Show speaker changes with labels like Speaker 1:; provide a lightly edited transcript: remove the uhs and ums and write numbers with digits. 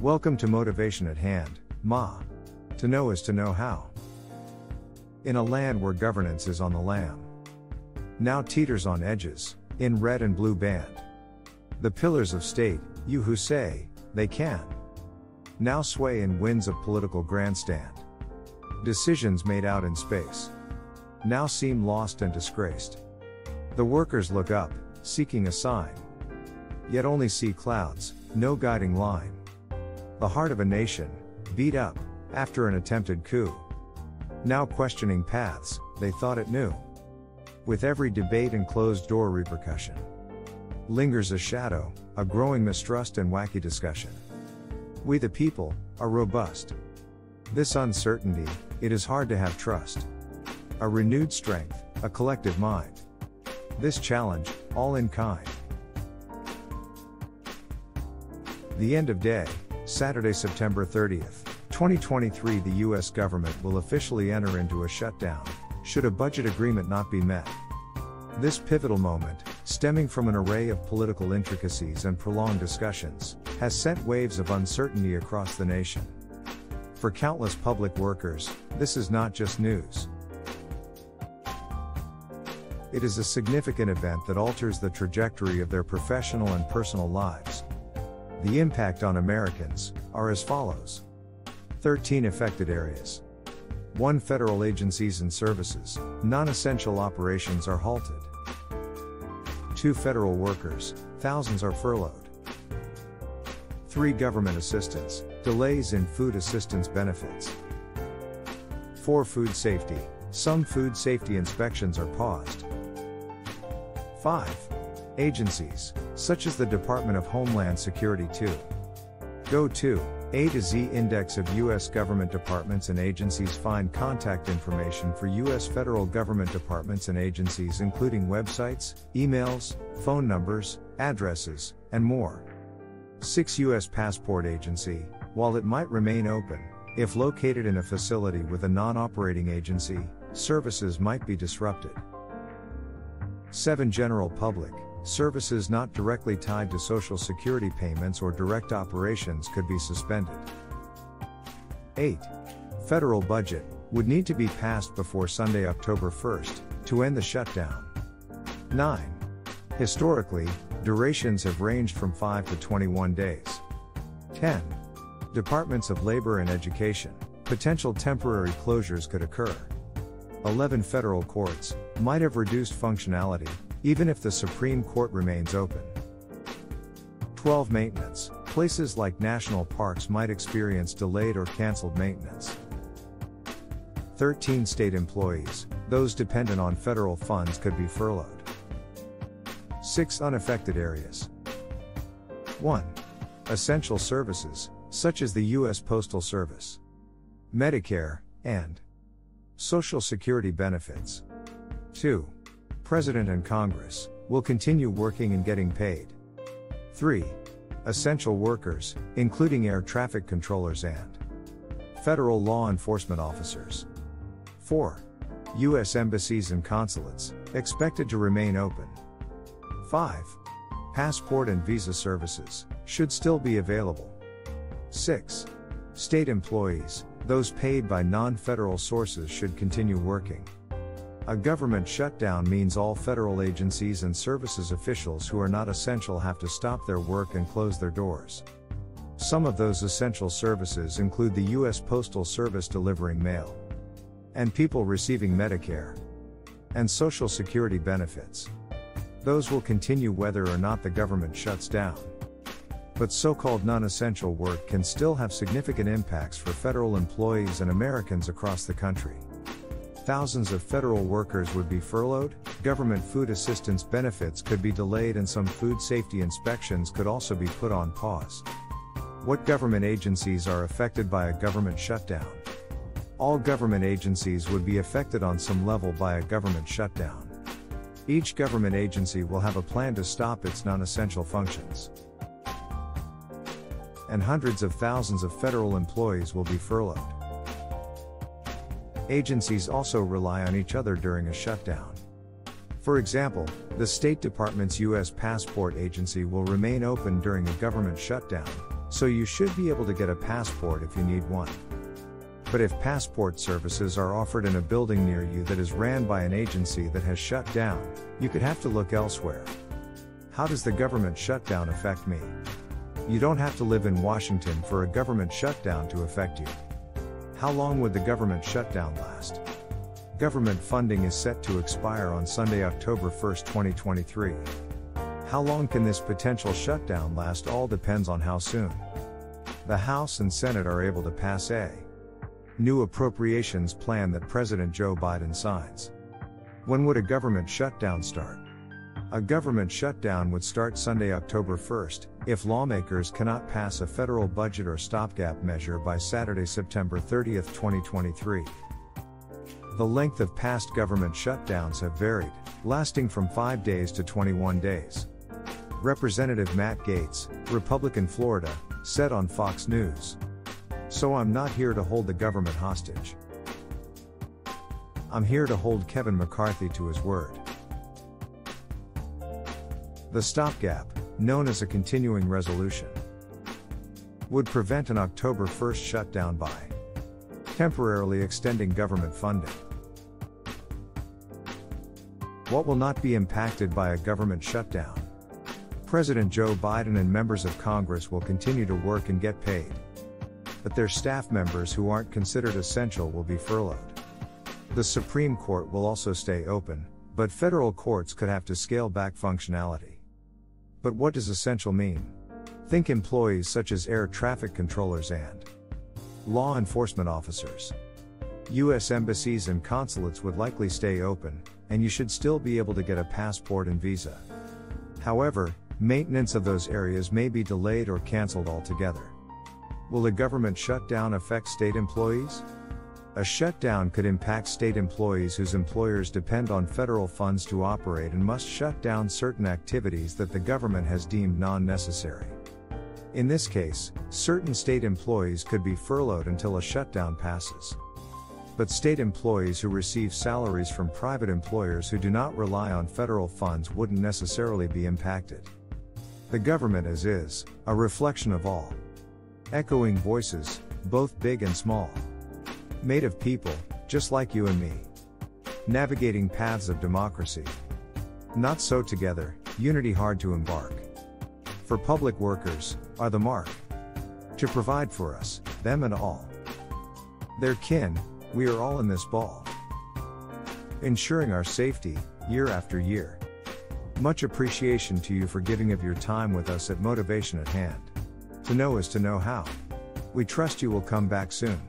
Speaker 1: Welcome to Motivation at Hand, Ma. To know is to know how. In a land where governance is on the lam, now teeters on edges, in red and blue band. The pillars of state, you who say, they can, now sway in winds of political grandstand. Decisions made out in space now seem lost and disgraced. The workers look up, seeking a sign, yet only see clouds, no guiding line. The heart of a nation, beat up, after an attempted coup. Now questioning paths, they thought it knew. With every debate and closed-door repercussion, lingers a shadow, a growing mistrust and wacky discussion. We the people, are robust. This uncertainty, it is hard to have trust. A renewed strength, a collective mind. This challenge, all in kind. The end of day, Saturday, September 30th, 2023. The U.S. government will officially enter into a shutdown, should a budget agreement not be met. This pivotal moment, stemming from an array of political intricacies and prolonged discussions, has sent waves of uncertainty across the nation. For countless public workers, this is not just news. It is a significant event that alters the trajectory of their professional and personal lives. The impact on Americans are as follows. 13 affected areas. 1 Federal agencies and services, non-essential operations are halted. 2 Federal workers, thousands are furloughed. 3 Government assistance, delays in food assistance benefits. 4 Food safety, some food safety inspections are paused. 5 Agencies, such as the Department of Homeland Security Go to A to Z index of U.S. government departments and agencies. Find contact information for U.S. federal government departments and agencies, including websites, emails, phone numbers, addresses, and more. 6 U.S. Passport Agency, while it might remain open, if located in a facility with a non-operating agency, services might be disrupted. 7 General Public services not directly tied to Social Security payments or direct operations could be suspended. 8 Federal budget would need to be passed before Sunday, October 1st, to end the shutdown. 9 Historically, durations have ranged from 5 to 21 days. 10 Departments of Labor and Education, potential temporary closures could occur. 11 Federal courts might have reduced functionality, even if the Supreme Court remains open. 12 Maintenance, places like national parks might experience delayed or canceled maintenance. 13 State employees, those dependent on federal funds, could be furloughed. 6 Unaffected areas. 1 Essential services, such as the U.S. Postal Service, Medicare, and Social Security benefits. 2 President and Congress will continue working and getting paid. 3 Essential workers, including air traffic controllers and federal law enforcement officers. 4 U.S. embassies and consulates, expected to remain open. 5 Passport and visa services, should still be available. 6 State employees, those paid by non-federal sources, should continue working. A government shutdown means all federal agencies and services officials who are not essential have to stop their work and close their doors. Some of those essential services include the U.S. Postal Service delivering mail, and people receiving Medicare and Social Security benefits. Those will continue whether or not the government shuts down. But so-called non-essential work can still have significant impacts for federal employees and Americans across the country. Thousands of federal workers would be furloughed, government food assistance benefits could be delayed, and some food safety inspections could also be put on pause. What government agencies are affected by a government shutdown? All government agencies would be affected on some level by a government shutdown. Each government agency will have a plan to stop its non-essential functions. And hundreds of thousands of federal employees will be furloughed. Agencies also rely on each other during a shutdown. For example, the State Department's U.S. Passport Agency will remain open during a government shutdown, so you should be able to get a passport if you need one. But if passport services are offered in a building near you that is ran by an agency that has shut down, you could have to look elsewhere. How does the government shutdown affect me? You don't have to live in Washington for a government shutdown to affect you. How long would the government shutdown last? Government funding is set to expire on Sunday, October 1, 2023. How long can this potential shutdown last? All depends on how soon the House and Senate are able to pass a new appropriations plan that President Joe Biden signs. When would a government shutdown start? A government shutdown would start Sunday, October 1st, if lawmakers cannot pass a federal budget or stopgap measure by Saturday, September 30, 2023. The length of past government shutdowns have varied, lasting from 5 days to 21 days. Representative Matt Gaetz, Republican Florida, said on Fox News. So I'm not here to hold the government hostage. I'm here to hold Kevin McCarthy to his word. The stopgap, known as a continuing resolution, would prevent an October 1st shutdown by temporarily extending government funding. What will not be impacted by a government shutdown? President Joe Biden and members of Congress will continue to work and get paid. But their staff members who aren't considered essential will be furloughed. The Supreme Court will also stay open, but federal courts could have to scale back functionality. But what does essential mean? Think employees such as air traffic controllers and law enforcement officers. U.S. embassies and consulates would likely stay open, and you should still be able to get a passport and visa. However, maintenance of those areas may be delayed or canceled altogether. Will a government shutdown affect state employees? A shutdown could impact state employees whose employers depend on federal funds to operate and must shut down certain activities that the government has deemed non-necessary. In this case, certain state employees could be furloughed until a shutdown passes. But state employees who receive salaries from private employers who do not rely on federal funds wouldn't necessarily be impacted. The government is a reflection of all echoing voices, both big and small. Made of people, just like you and me. Navigating paths of democracy. Not so together, unity hard to embark. For public workers, are the mark. To provide for us, them and all their kin, we are all in this ball. Ensuring our safety, year after year. Much appreciation to you for giving of your time with us at Motivation at Hand. To know is to know how. We trust you will come back soon.